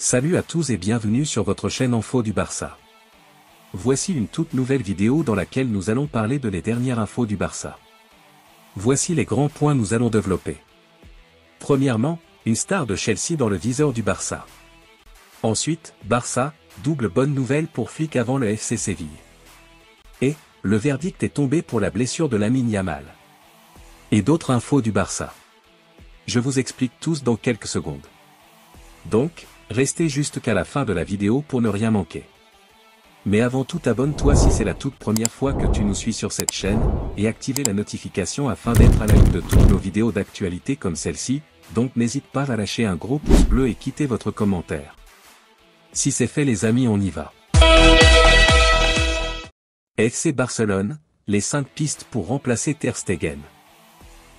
Salut à tous et bienvenue sur votre chaîne Info du Barça. Voici une toute nouvelle vidéo dans laquelle nous allons parler de les dernières infos du Barça. Voici les grands points nous allons développer. Premièrement, une star de Chelsea dans le viseur du Barça. Ensuite, Barça, double bonne nouvelle pour Flick avant le FC Séville. Et, le verdict est tombé pour la blessure de Lamine Yamal. Et d'autres infos du Barça. Je vous explique tous dans quelques secondes. Donc, restez jusqu'à la fin de la vidéo pour ne rien manquer. Mais avant tout, abonne-toi si c'est la toute première fois que tu nous suis sur cette chaîne, et activez la notification afin d'être à l'affût de toutes nos vidéos d'actualité comme celle-ci, donc n'hésite pas à lâcher un gros pouce bleu et quitter votre commentaire. Si c'est fait les amis, on y va. FC Barcelone, les 5 pistes pour remplacer Ter Stegen.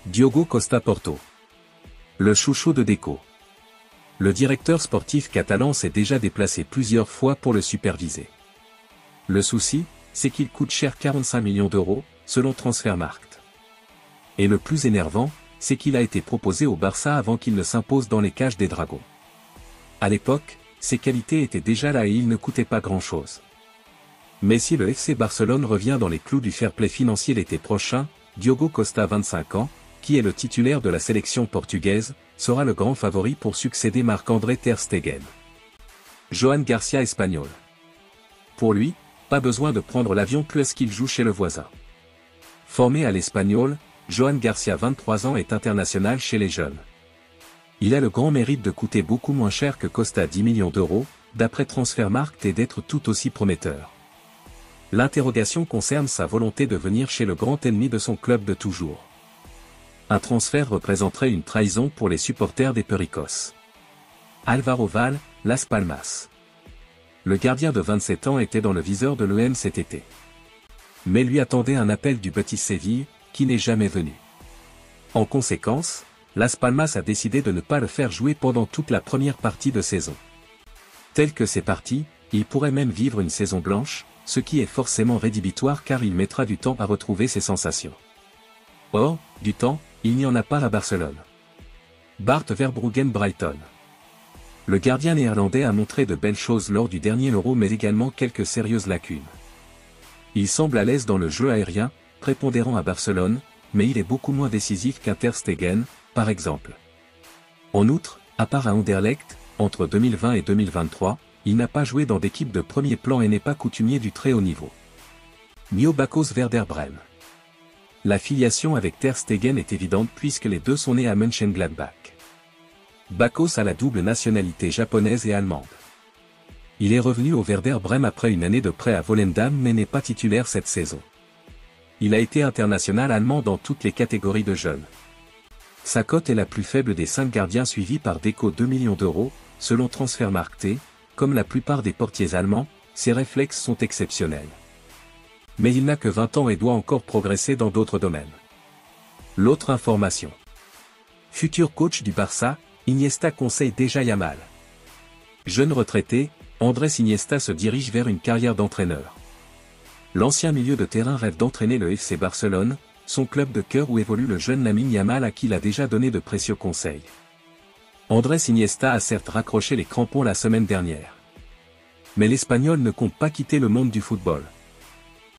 Diogo Costa Porto. Le chouchou de Deco. Le directeur sportif catalan s'est déjà déplacé plusieurs fois pour le superviser. Le souci, c'est qu'il coûte cher 45 millions d'euros, selon Transfermarkt. Et le plus énervant, c'est qu'il a été proposé au Barça avant qu'il ne s'impose dans les cages des Dragons. À l'époque, ses qualités étaient déjà là et il ne coûtait pas grand-chose. Mais si le FC Barcelone revient dans les clous du fair play financier l'été prochain, Diogo Costa, 25 ans, qui est le titulaire de la sélection portugaise, sera le grand favori pour succéder Marc-André Ter Stegen. Joan Garcia espagnol. Pour lui, pas besoin de prendre l'avion puisqu'il joue chez le voisin. Formé à l'Espagnol, Joan Garcia, 23 ans, est international chez les jeunes. Il a le grand mérite de coûter beaucoup moins cher que Costa, 10 millions d'euros, d'après Transfermarkt, et d'être tout aussi prometteur. L'interrogation concerne sa volonté de venir chez le grand ennemi de son club de toujours. Un transfert représenterait une trahison pour les supporters des Pericos. Álvaro Val, Las Palmas. Le gardien de 27 ans était dans le viseur de l'OM cet été. Mais lui attendait un appel du Betis Séville, qui n'est jamais venu. En conséquence, Las Palmas a décidé de ne pas le faire jouer pendant toute la première partie de saison. Tel que c'est parti, il pourrait même vivre une saison blanche, ce qui est forcément rédhibitoire car il mettra du temps à retrouver ses sensations. Or, du temps, il n'y en a pas à Barcelone. Bart Verbruggen Brighton. Le gardien néerlandais a montré de belles choses lors du dernier Euro mais également quelques sérieuses lacunes. Il semble à l'aise dans le jeu aérien, prépondérant à Barcelone, mais il est beaucoup moins décisif qu'un Ter Stegen, par exemple. En outre, à part à Anderlecht, entre 2020 et 2023, il n'a pas joué dans d'équipe de premier plan et n'est pas coutumier du très haut niveau. Mio Bakos Werder Brême. La filiation avec Ter Stegen est évidente puisque les deux sont nés à Mönchengladbach. Bakos a la double nationalité japonaise et allemande. Il est revenu au Werder Brême après une année de prêt à Volendam mais n'est pas titulaire cette saison. Il a été international allemand dans toutes les catégories de jeunes. Sa cote est la plus faible des 5 gardiens suivis par Deco, 2 millions d'euros, selon Transfermarkt. Comme la plupart des portiers allemands, ses réflexes sont exceptionnels. Mais il n'a que 20 ans et doit encore progresser dans d'autres domaines. L'autre information. Futur coach du Barça, Iniesta conseille déjà Yamal. Jeune retraité, Andrés Iniesta se dirige vers une carrière d'entraîneur. L'ancien milieu de terrain rêve d'entraîner le FC Barcelone, son club de cœur où évolue le jeune Lamine Yamal à qui il a déjà donné de précieux conseils. Andrés Iniesta a certes raccroché les crampons la semaine dernière. Mais l'Espagnol ne compte pas quitter le monde du football.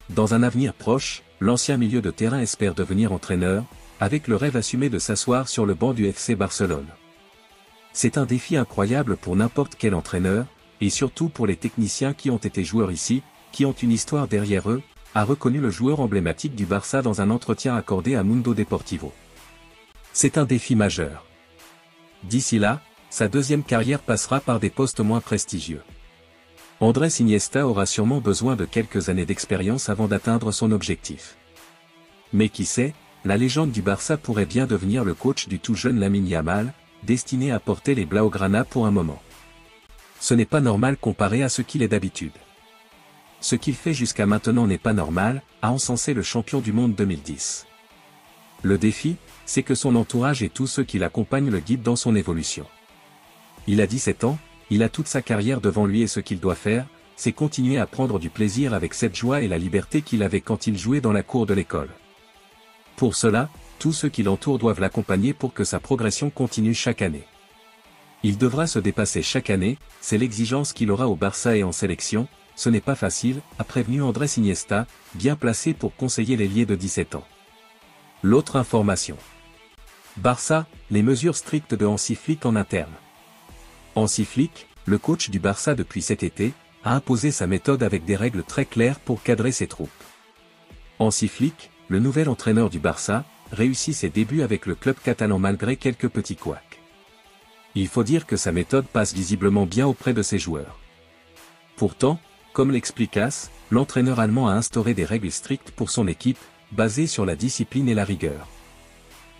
Dans un avenir proche, l'ancien milieu de terrain espère devenir entraîneur, avec le rêve assumé de s'asseoir sur le banc du FC Barcelone. C'est un défi incroyable pour n'importe quel entraîneur, et surtout pour les techniciens qui ont été joueurs ici, qui ont une histoire derrière eux, a reconnu le joueur emblématique du Barça dans un entretien accordé à Mundo Deportivo. C'est un défi majeur. D'ici là, sa deuxième carrière passera par des postes moins prestigieux. Andrés Iniesta aura sûrement besoin de quelques années d'expérience avant d'atteindre son objectif. Mais qui sait, la légende du Barça pourrait bien devenir le coach du tout jeune Lamine Yamal, destiné à porter les Blaugrana pour un moment. Ce n'est pas normal comparé à ce qu'il est d'habitude. Ce qu'il fait jusqu'à maintenant n'est pas normal, a encensé le champion du monde 2010. Le défi, c'est que son entourage et tous ceux qui l'accompagnent le guident dans son évolution. Il a 17 ans, il a toute sa carrière devant lui et ce qu'il doit faire, c'est continuer à prendre du plaisir avec cette joie et la liberté qu'il avait quand il jouait dans la cour de l'école. Pour cela, tous ceux qui l'entourent doivent l'accompagner pour que sa progression continue chaque année. Il devra se dépasser chaque année, c'est l'exigence qu'il aura au Barça et en sélection, ce n'est pas facile, a prévenu Andrés Iniesta, bien placé pour conseiller l'ailier de 17 ans. L'autre information. Barça, les mesures strictes de Hansi Flick en interne. Hansi Flick, le coach du Barça depuis cet été, a imposé sa méthode avec des règles très claires pour cadrer ses troupes. Hansi Flick, le nouvel entraîneur du Barça, réussit ses débuts avec le club catalan malgré quelques petits couacs. Il faut dire que sa méthode passe visiblement bien auprès de ses joueurs. Pourtant, comme l'explique AS, l'entraîneur allemand a instauré des règles strictes pour son équipe, basées sur la discipline et la rigueur.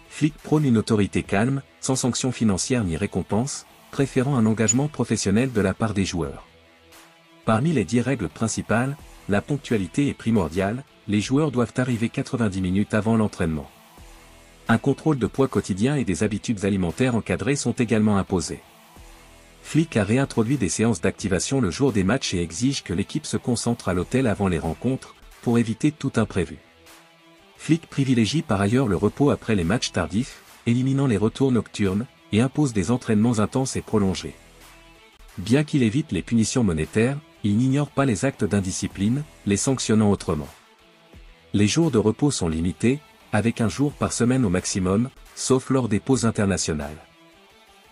Flick prône une autorité calme, sans sanction financière ni récompense, préférant un engagement professionnel de la part des joueurs. Parmi les 10 règles principales, la ponctualité est primordiale, les joueurs doivent arriver 90 minutes avant l'entraînement. Un contrôle de poids quotidien et des habitudes alimentaires encadrées sont également imposées. Flick a réintroduit des séances d'activation le jour des matchs et exige que l'équipe se concentre à l'hôtel avant les rencontres, pour éviter tout imprévu. Flick privilégie par ailleurs le repos après les matchs tardifs, éliminant les retours nocturnes, et impose des entraînements intenses et prolongés. Bien qu'il évite les punitions monétaires, il n'ignore pas les actes d'indiscipline, les sanctionnant autrement. Les jours de repos sont limités, avec un jour par semaine au maximum, sauf lors des pauses internationales.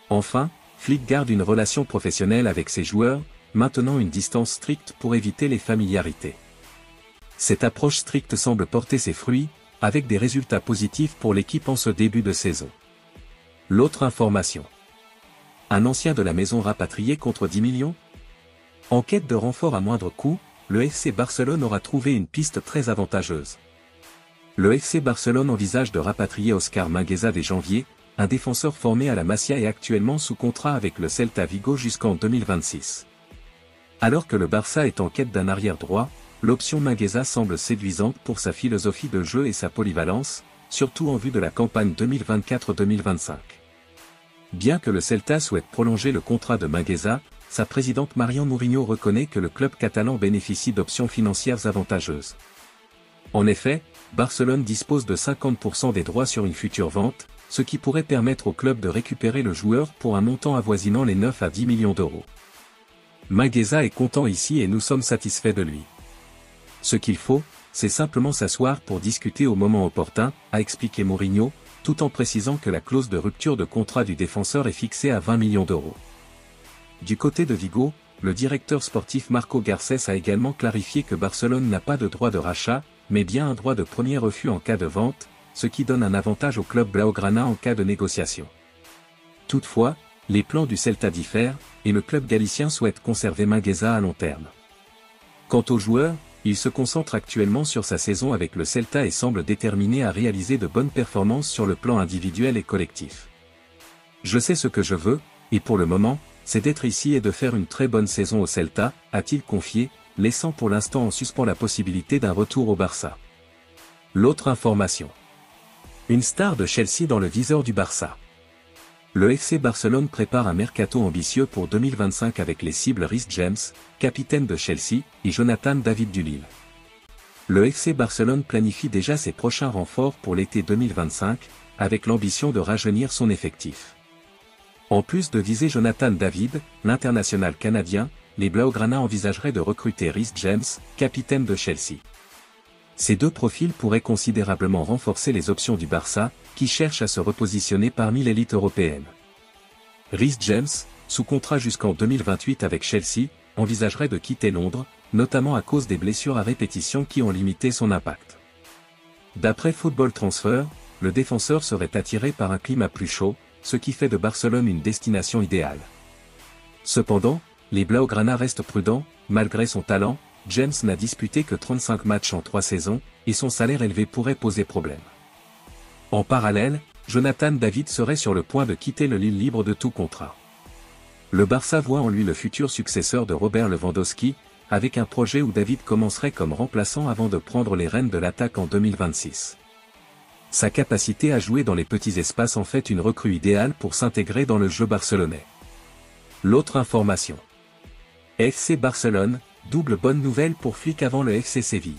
Enfin, Flick garde une relation professionnelle avec ses joueurs, maintenant une distance stricte pour éviter les familiarités. Cette approche stricte semble porter ses fruits, avec des résultats positifs pour l'équipe en ce début de saison. L'autre information. Un ancien de la maison rapatrié contre 10 millions ? En quête de renfort à moindre coût, le FC Barcelone aura trouvé une piste très avantageuse. Le FC Barcelone envisage de rapatrier Oscar Mingueza dès janvier, un défenseur formé à la Masia et actuellement sous contrat avec le Celta Vigo jusqu'en 2026. Alors que le Barça est en quête d'un arrière droit, l'option Mingueza semble séduisante pour sa philosophie de jeu et sa polyvalence, surtout en vue de la campagne 2024-2025. Bien que le Celta souhaite prolonger le contrat de Mingueza, sa présidente Marian Mourinho reconnaît que le club catalan bénéficie d'options financières avantageuses. En effet, Barcelone dispose de 50% des droits sur une future vente, ce qui pourrait permettre au club de récupérer le joueur pour un montant avoisinant les 9 à 10 millions d'euros. Mingueza est content ici et nous sommes satisfaits de lui. Ce qu'il faut, c'est simplement s'asseoir pour discuter au moment opportun, a expliqué Mourinho, tout en précisant que la clause de rupture de contrat du défenseur est fixée à 20 millions d'euros. Du côté de Vigo, le directeur sportif Marco Garcés a également clarifié que Barcelone n'a pas de droit de rachat, mais bien un droit de premier refus en cas de vente, ce qui donne un avantage au club blaugrana en cas de négociation. Toutefois, les plans du Celta diffèrent, et le club galicien souhaite conserver Mingueza à long terme. Quant au joueur, il se concentre actuellement sur sa saison avec le Celta et semble déterminé à réaliser de bonnes performances sur le plan individuel et collectif. Je sais ce que je veux, et pour le moment, c'est d'être ici et de faire une très bonne saison au Celta, a-t-il confié, laissant pour l'instant en suspens la possibilité d'un retour au Barça. L'autre information. Une star de Chelsea dans le viseur du Barça. Le FC Barcelone prépare un mercato ambitieux pour 2025 avec les cibles Reece James, capitaine de Chelsea, et Jonathan David du Lille. Le FC Barcelone planifie déjà ses prochains renforts pour l'été 2025, avec l'ambition de rajeunir son effectif. En plus de viser Jonathan David, l'international canadien, les Blaugrana envisageraient de recruter Reece James, capitaine de Chelsea. Ces deux profils pourraient considérablement renforcer les options du Barça, qui cherche à se repositionner parmi l'élite européenne. Reece James, sous contrat jusqu'en 2028 avec Chelsea, envisagerait de quitter Londres, notamment à cause des blessures à répétition qui ont limité son impact. D'après Football Transfer, le défenseur serait attiré par un climat plus chaud, ce qui fait de Barcelone une destination idéale. Cependant, les Blaugrana restent prudents, malgré son talent, James n'a disputé que 35 matchs en 3 saisons, et son salaire élevé pourrait poser problème. En parallèle, Jonathan David serait sur le point de quitter le Lille libre de tout contrat. Le Barça voit en lui le futur successeur de Robert Lewandowski, avec un projet où David commencerait comme remplaçant avant de prendre les rênes de l'attaque en 2026. Sa capacité à jouer dans les petits espaces en fait une recrue idéale pour s'intégrer dans le jeu barcelonais. L'autre information. FC Barcelone, double bonne nouvelle pour Flick avant le FC Séville.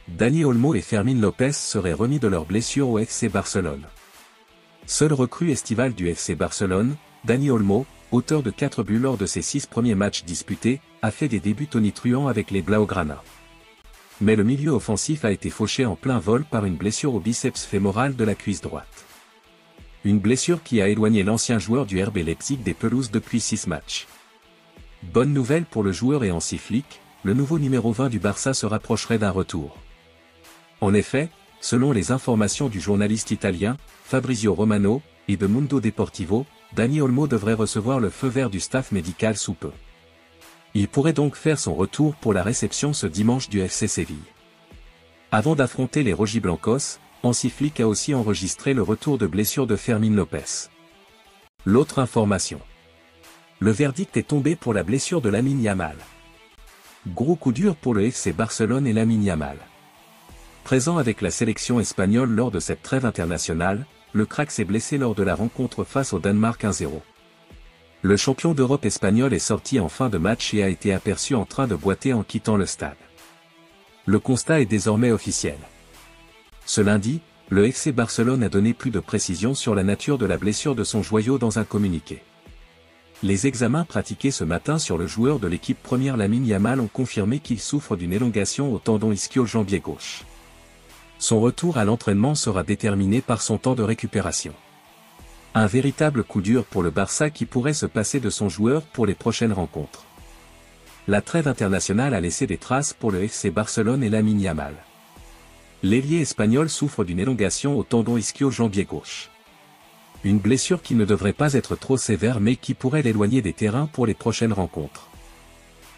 Dani Olmo et Fermín López seraient remis de leurs blessures au FC Barcelone. Seule recrue estivale du FC Barcelone, Dani Olmo, auteur de 4 buts lors de ses 6 premiers matchs disputés, a fait des débuts tonitruants avec les Blaugrana. Mais le milieu offensif a été fauché en plein vol par une blessure au biceps fémoral de la cuisse droite. Une blessure qui a éloigné l'ancien joueur du RB Leipzig des pelouses depuis 6 matchs. Bonne nouvelle pour le joueur et Hansi Flick, le nouveau numéro 20 du Barça se rapprocherait d'un retour. En effet, selon les informations du journaliste italien, Fabrizio Romano, et de Mundo Deportivo, Dani Olmo devrait recevoir le feu vert du staff médical sous peu. Il pourrait donc faire son retour pour la réception ce dimanche du FC Séville. Avant d'affronter les Rojiblancos, Hansi Flick a aussi enregistré le retour de blessure de Fermín López. L'autre information. Le verdict est tombé pour la blessure de Lamine Yamal. Gros coup dur pour le FC Barcelone et Lamine Yamal. Présent avec la sélection espagnole lors de cette trêve internationale, le crack s'est blessé lors de la rencontre face au Danemark 1-0. Le champion d'Europe espagnol est sorti en fin de match et a été aperçu en train de boiter en quittant le stade. Le constat est désormais officiel. Ce lundi, le FC Barcelone a donné plus de précisions sur la nature de la blessure de son joyau dans un communiqué. Les examens pratiqués ce matin sur le joueur de l'équipe première Lamine Yamal ont confirmé qu'il souffre d'une élongation au tendon ischio-jambier gauche. Son retour à l'entraînement sera déterminé par son temps de récupération. Un véritable coup dur pour le Barça qui pourrait se passer de son joueur pour les prochaines rencontres. La trêve internationale a laissé des traces pour le FC Barcelone et Lamine Yamal. L'ailier espagnol souffre d'une élongation au tendon ischio-jambier gauche. Une blessure qui ne devrait pas être trop sévère mais qui pourrait l'éloigner des terrains pour les prochaines rencontres.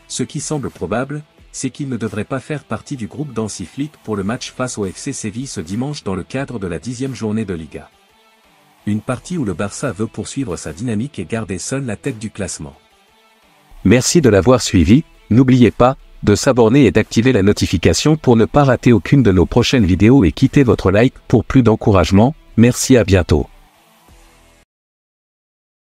Ce qui semble probable, c'est qu'il ne devrait pas faire partie du groupe d'Hansi Flick pour le match face au FC Séville ce dimanche dans le cadre de la 10e journée de Liga. Une partie où le Barça veut poursuivre sa dynamique et garder seul la tête du classement. Merci de l'avoir suivi, n'oubliez pas de s'abonner et d'activer la notification pour ne pas rater aucune de nos prochaines vidéos et quittez votre like pour plus d'encouragement, merci à bientôt.